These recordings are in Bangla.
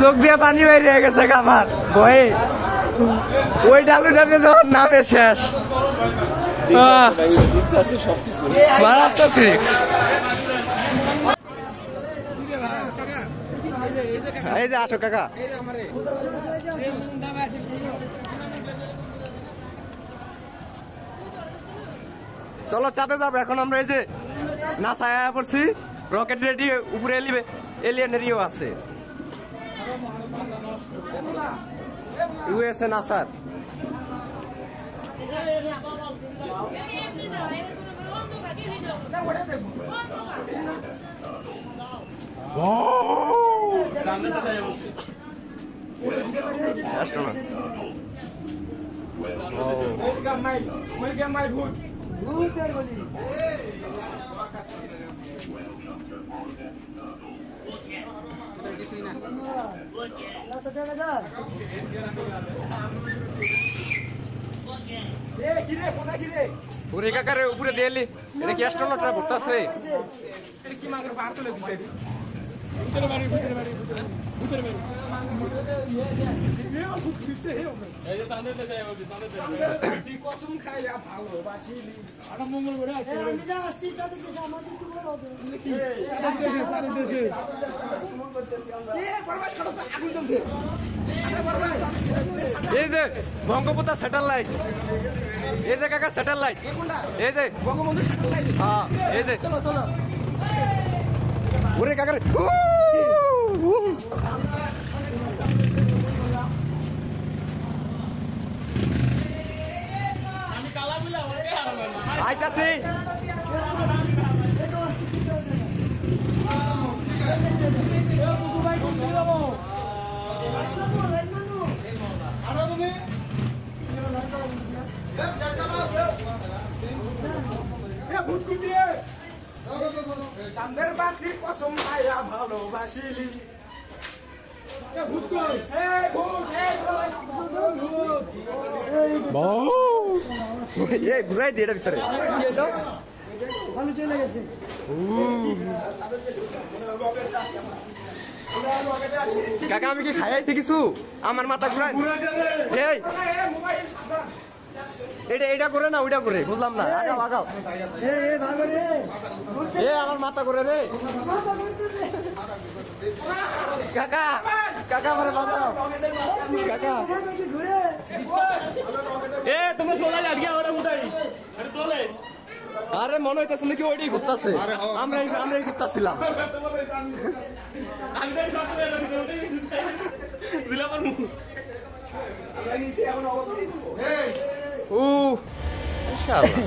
চোখ দিয়ে পানি বেরিয়ে গেছে আমার ভয়ে ওই ডালুটাতে যখন নামে শেষ মারাত্মক রিস্ক। এই যে আসো কাকা, চলো চাঁদে যাবো এখন আমরা। এই যে নাসায় পড়ছি, রকেট রেডি, উপরে এলিয়েনেরিও আছে, ইউএসএ নাসার। ওরে কাকারে উপরে দিয়েলি, এটা কি অ্যাস্ট্রোনটরা ঘুরতেছে? এটা কি মাগের বার তুলে দিছে? ভিতরে বাড়ি এই যে চাঁদে যায় ওই চাঁদে তুই কসম খাইলে ভালোবাসিলি আটা মঙ্গল করে আছে। আমি যা আসছি চাঁদে কিছু আমাদের কি বড় হবে কি চাঁদে দেশে মঙ্গল করতেছি আমরা। পরবাস খাটো তো আগুন জ্বলছে সাথে পরবাস। এই যে বঙ্গবন্ধু স্যাটেলাইট, এই যে কাকা স্যাটেলাইট, এই যে বঙ্গবন্ধু স্যাটেলাইট। হ্যাঁ এই যে চলো চলো ওরে কাকারে আইতাছি। চাঁদের বাতির কসম খাইয়া ভালোবাসিলি। ঘুরাই দিয়ে এটার ভিতরে ভালো চলে গেছে। কাকা আমি কি খাইয়াইছি কিছু? আমার মাথা ঘুরাই এটা করে না ওইটা করে, বুঝলাম না। আগাও আগাও, আমার মাথা করে রে কাকা, কাকা আমার বাঁচাও কাকা। তোমার চলে আটকে ওরা উঠাই তোলে। আরে মনে হইতেছে নাকি ওইটাই ঘুরতেছে, আমরাই ঘুরতেছিলাম। ইনশাআল্লাহ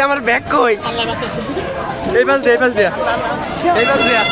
আমার ব্যাগ কই? এই পাশ দিয়া এই পাশ দিয়া।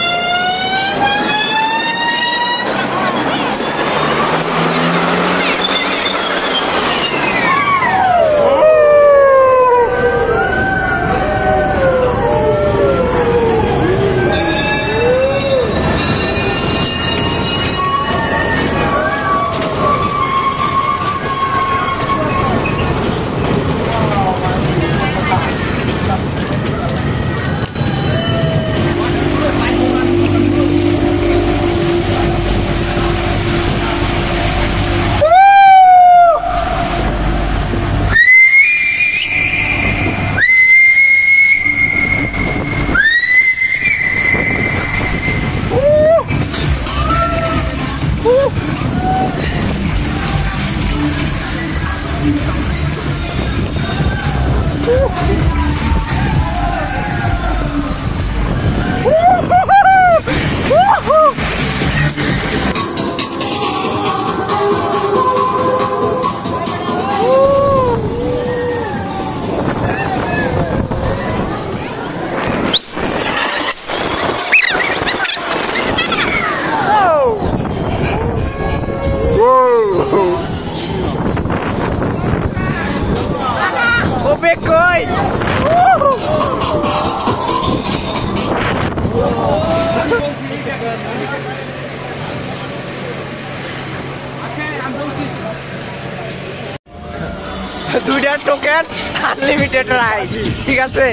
2টা টোকেন আনলিমিটেড রাইড, ঠিক আছে।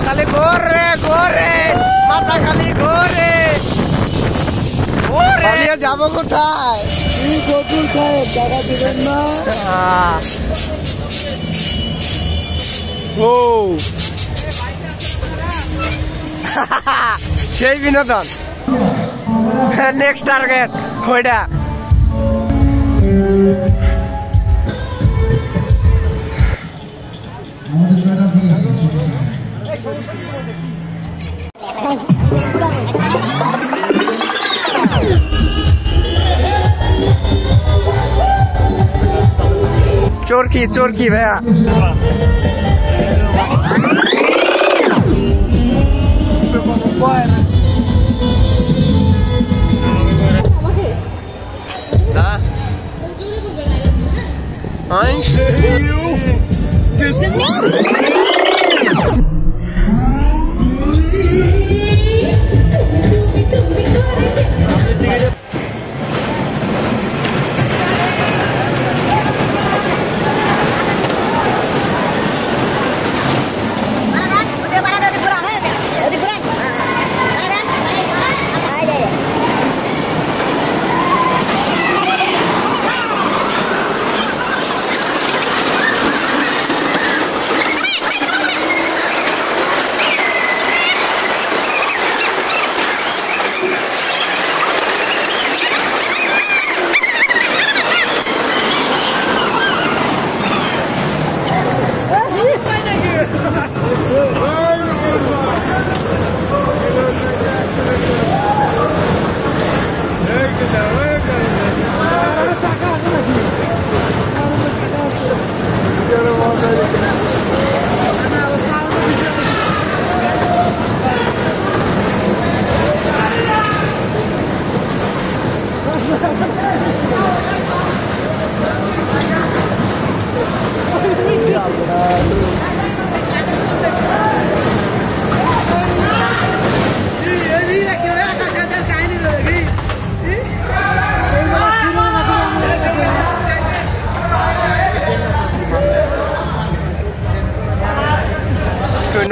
খালি ঘোরে ঘোরে, মাথা খালি ঘোরে। যাবো কোথায়? টাকা দিবেন না। ও সেই বিনোদন। নেক্সট টার্গেট ওইটা। চোরকি চোরকি ভাইয়া,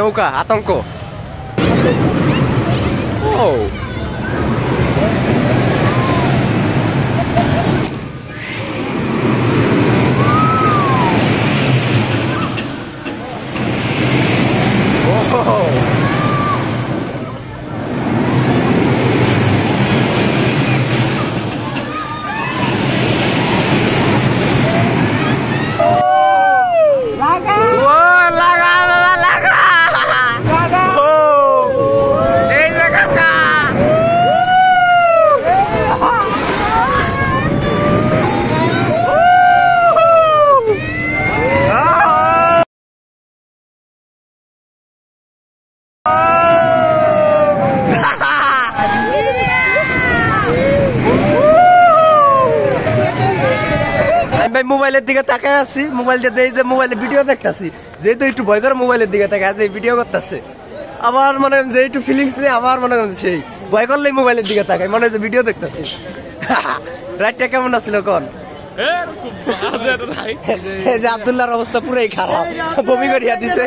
নৌকা আতঙ্ক। ও মোবাইলের দিকে তাকায় আছি, মোবাইল যে মোবাইলে ভিডিও দেখতেছি, যেহেতু একটু ভয় করে মোবাইলের দিকে তাকায় আছে, ভিডিও করতেছে। আমার মনে হয় যে একটু ফিলিংস নেই, আমার মনে হয় সেই ভয় করলেই মোবাইলের দিকে তাকায়, মনে হয় যে ভিডিও দেখতেছি। রাইডটা কেমন আছিল কোন? আব্দুল্লাহর অবস্থা পুরাই খারাপ, বমি করিয়া দিছে।